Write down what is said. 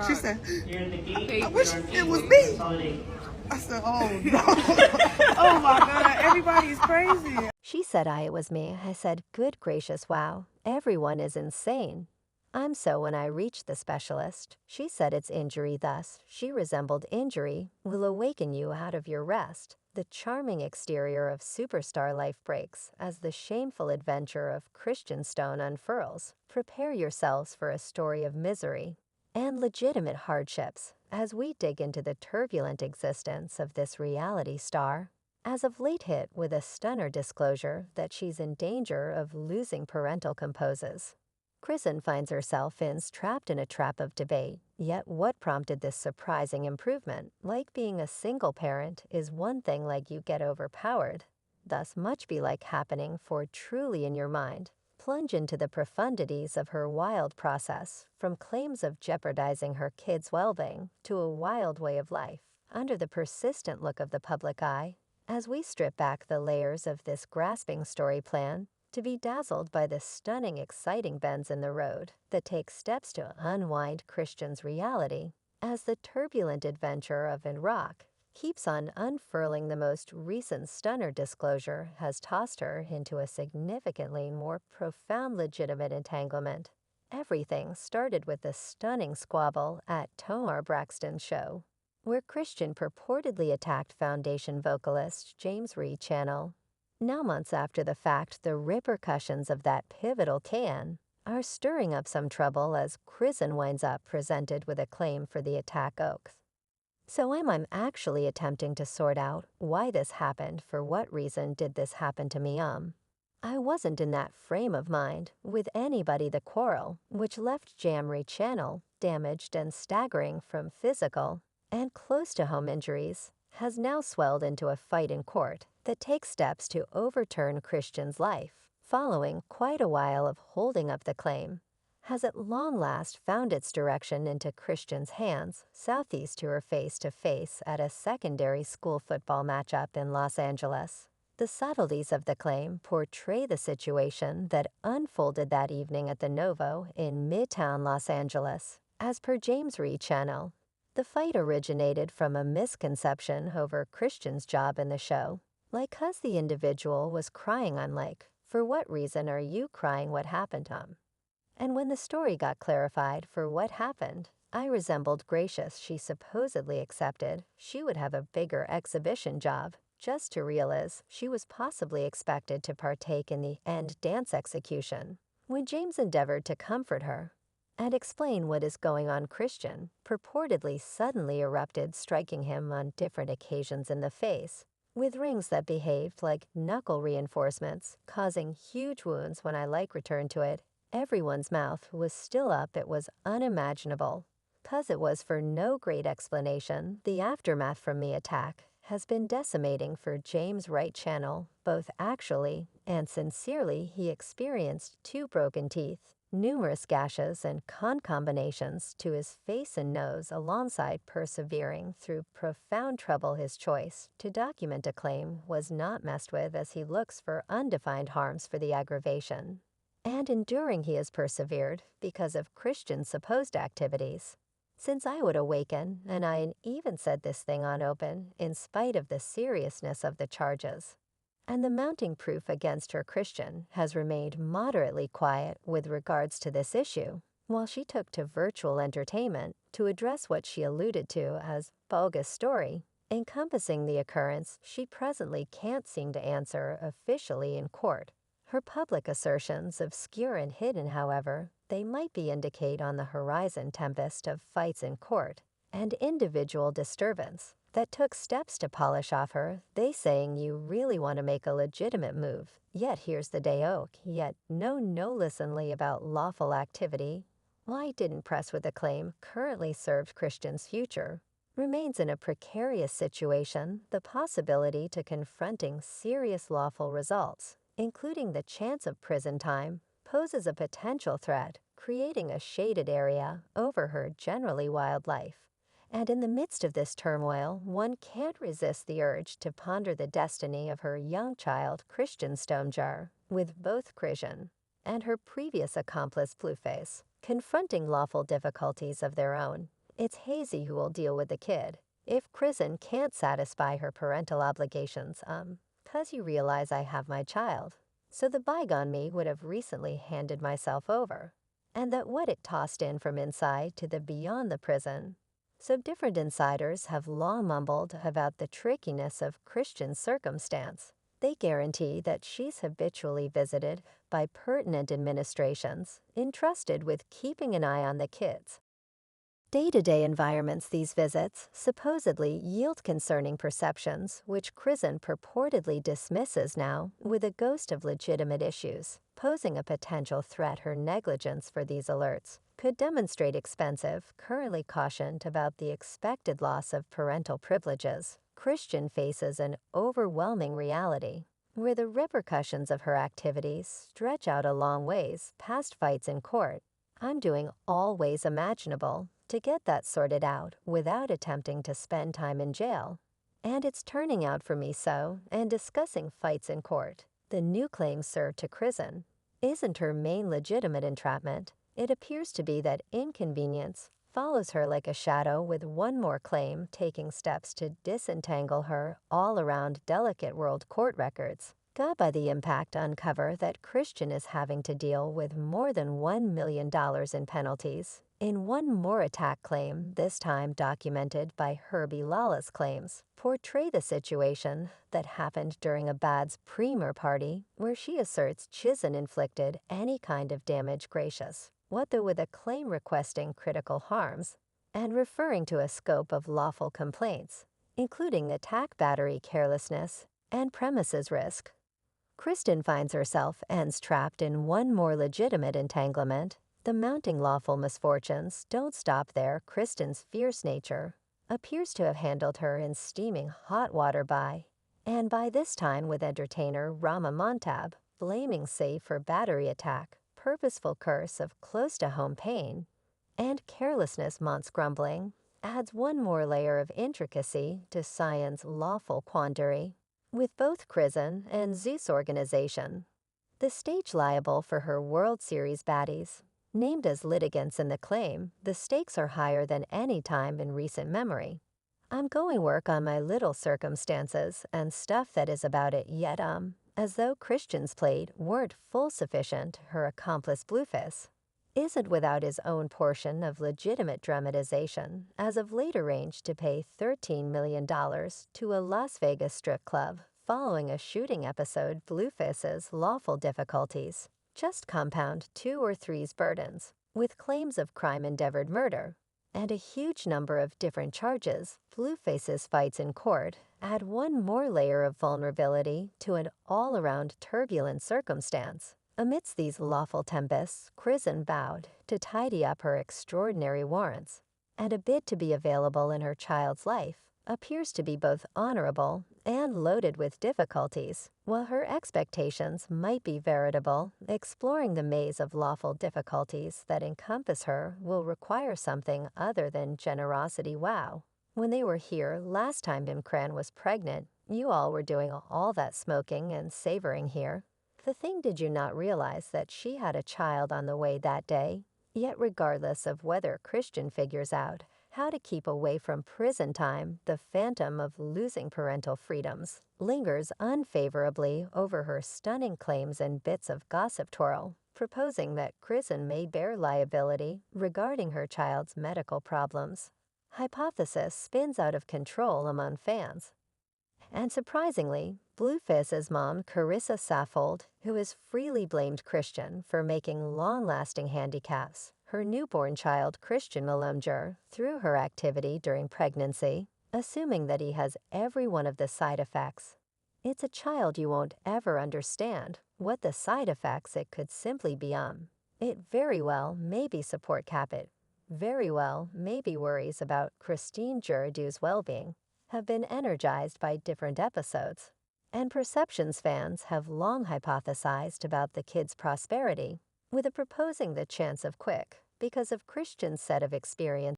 She said, Here at the gate, I wish it was me. I said, oh no. Oh my God, everybody is crazy. She said it was me. I said, good gracious, wow, everyone is insane. So when I reached the specialist, she said it's injury, thus she resembled injury will awaken you out of your rest. The charming exterior of superstar life breaks as the shameful adventure of Christian Stone unfurls. Prepare yourselves for a story of misery and legitimate hardships as we dig into the turbulent existence of this reality star. As of late hit with a stunner disclosure that she's in danger of losing parental composes. Chrisean finds herself trapped in a trap of debate, yet what prompted this surprising improvement? Like being a single parent is one thing, like you get overpowered. Thus much be like happening for truly in your mind. Plunge into the profundities of her wild process, from claims of jeopardizing her kids' well-being to a wild way of life, under the persistent look of the public eye, as we strip back the layers of this grasping story plan, to be dazzled by the stunning, exciting bends in the road that take steps to unwind Christian's reality, as the turbulent adventure of in Rock keeps on unfurling. The most recent stunner disclosure has tossed her into a significantly more profound legitimate entanglement. Everything started with the stunning squabble at Tomar Braxton's show, where Christian purportedly attacked Foundation vocalist James Reed Channel. Now, months after the fact, the repercussions of that pivotal can are stirring up some trouble as Chrisean winds up presented with a claim for the attack oath. So I'm actually attempting to sort out why this happened. For what reason did this happen to me? I wasn't in that frame of mind with anybody. The quarrel, which left Jamry Channel damaged and staggering from physical and close to home injuries, has now swelled into a fight in court that takes steps to overturn Christian's life. Following quite a while of holding up the claim, has at long last found its direction into Christian's hands, southeast to her face-to-face at a secondary school football matchup in Los Angeles. The subtleties of the claim portray the situation that unfolded that evening at the Novo in Midtown Los Angeles. As per James Reed Channel, the fight originated from a misconception over Christian's job in the show. Like, 'cause the individual was crying on like, for what reason are you crying? What happened, And when the story got clarified for what happened, I resembled gracious. She supposedly accepted she would have a bigger exhibition job, just to realize she was possibly expected to partake in the end dance execution. When James endeavored to comfort her and explain what is going on, Christian purportedly suddenly erupted, striking him on different occasions in the face, with rings that behaved like knuckle reinforcements, causing huge wounds. When I returned to it, everyone's mouth was still up. It was unimaginable. 'Cause it was for no great explanation. The aftermath from the attack has been decimating for James Right Channel. Both actually and sincerely, he experienced 2 broken teeth, numerous gashes and combinations to his face and nose, alongside persevering through profound trouble. His choice to document a claim was not messed with, as he looks for undefined harms for the aggravation. And enduring, he has persevered because of Christian's supposed activities. Since I would awaken, and I even said this thing on open, in spite of the seriousness of the charges. And the mounting proof against her, Christian has remained moderately quiet with regards to this issue, while she took to virtual entertainment to address what she alluded to as bogus story, encompassing the occurrence she presently can't seem to answer officially in court. Her public assertions obscure and hidden, however, they might be indicate on the horizon tempest of fights in court and individual disturbance that took steps to polish off her. They saying you really want to make a legitimate move, yet here's the day oak, yet no listenly about lawful activity. Why didn't press with the claim currently served Christian's future remains in a precarious situation. The possibility to confronting serious lawful results, including the chance of prison time, poses a potential threat, creating a shaded area over her generally wild life. And in the midst of this turmoil, one can't resist the urge to ponder the destiny of her young child, Christian Stonejar, with both Chrisean and her previous accomplice, Blueface, confronting lawful difficulties of their own. It's Hazy who will deal with the kid. If Chrisean can't satisfy her parental obligations, 'cause you realize I have my child. So the bygone me would have recently handed myself over. And that what it tossed in from inside to the beyond the prison. So different insiders have long mumbled about the trickiness of Christian's circumstance. They guarantee that she's habitually visited by pertinent administrations entrusted with keeping an eye on the kids. Day-to-day environments these visits supposedly yield concerning perceptions which Chrisean purportedly dismisses now with a ghost of legitimate issues, posing a potential threat. Her negligence for these alerts could demonstrate expensive, currently cautioned about the expected loss of parental privileges. Chrisean faces an overwhelming reality, where the repercussions of her activities stretch out a long ways past fights in court. I'm doing all ways imaginable to get that sorted out without attempting to spend time in jail. And it's turning out for me so, and discussing fights in court. The new claim served to Chrisean isn't her main legitimate entrapment. It appears to be that inconvenience follows her like a shadow, with one more claim taking steps to disentangle her all-around delicate world court records. Got by the impact uncover that Chrisean is having to deal with more than $1 million in penalties in one more attack claim, this time documented by Herbie Lawless claims, portray the situation that happened during a bad's premier party where she asserts Chrisean inflicted any kind of damage. Gracious, what though, with a claim requesting critical harms and referring to a scope of lawful complaints, including attack, battery, carelessness, and premises risk. Chrisean finds herself trapped in one more legitimate entanglement. The mounting lawful misfortunes don't stop there. Chrisean's fierce nature appears to have handled her in steaming hot water by this time with entertainer Rama Montab blaming Say for battery attack, purposeful curse of close-to-home pain, and carelessness. Mont's grumbling adds one more layer of intricacy to Cyan's lawful quandary. With both Chrisean and Zeus organization, the stage liable for her World Series baddies, named as litigants in the claim, the stakes are higher than any time in recent memory. I'm going work on my little circumstances and stuff that is about it yet, as though Chrisean's plate weren't full sufficient. Her accomplice Blueface isn't without his own portion of legitimate dramatization, as of late arranged to pay $13 million to a Las Vegas strip club following a shooting episode. Blueface's lawful difficulties just compound 2 or 3's burdens, with claims of crime, endeavored murder, and a huge number of different charges. Blueface's fights in court add one more layer of vulnerability to an all-around turbulent circumstance. Amidst these lawful tempests, Chrisean vowed to tidy up her extraordinary warrants, and a bid to be available in her child's life appears to be both honorable and loaded with difficulties. While her expectations might be veritable, exploring the maze of lawful difficulties that encompass her will require something other than generosity. Wow. When they were here last time Imcran was pregnant, you all were doing all that smoking and savoring here. The thing, did you not realize that she had a child on the way that day? Yet regardless of whether Chrisean figures out how to keep away from prison time, the phantom of losing parental freedoms lingers unfavorably over her stunning claims and bits of gossip twirl, proposing that Chrisean may bear liability regarding her child's medical problems. Hypothesis spins out of control among fans. And surprisingly, Blueface's mom, Carissa Saffold, who has freely blamed Chrisean for making long-lasting handicaps her newborn child Chrisean Malumger through her activity during pregnancy, assuming that he has every one of the side effects. It's a child you won't ever understand what the side effects. It could simply be it very well may be support capit, very well may be worries about Christine Juridu's well-being, have been energized by different episodes, and Perceptions fans have long hypothesized about the kid's prosperity, with a proposing the chance of quick because of Chrisean's set of experience.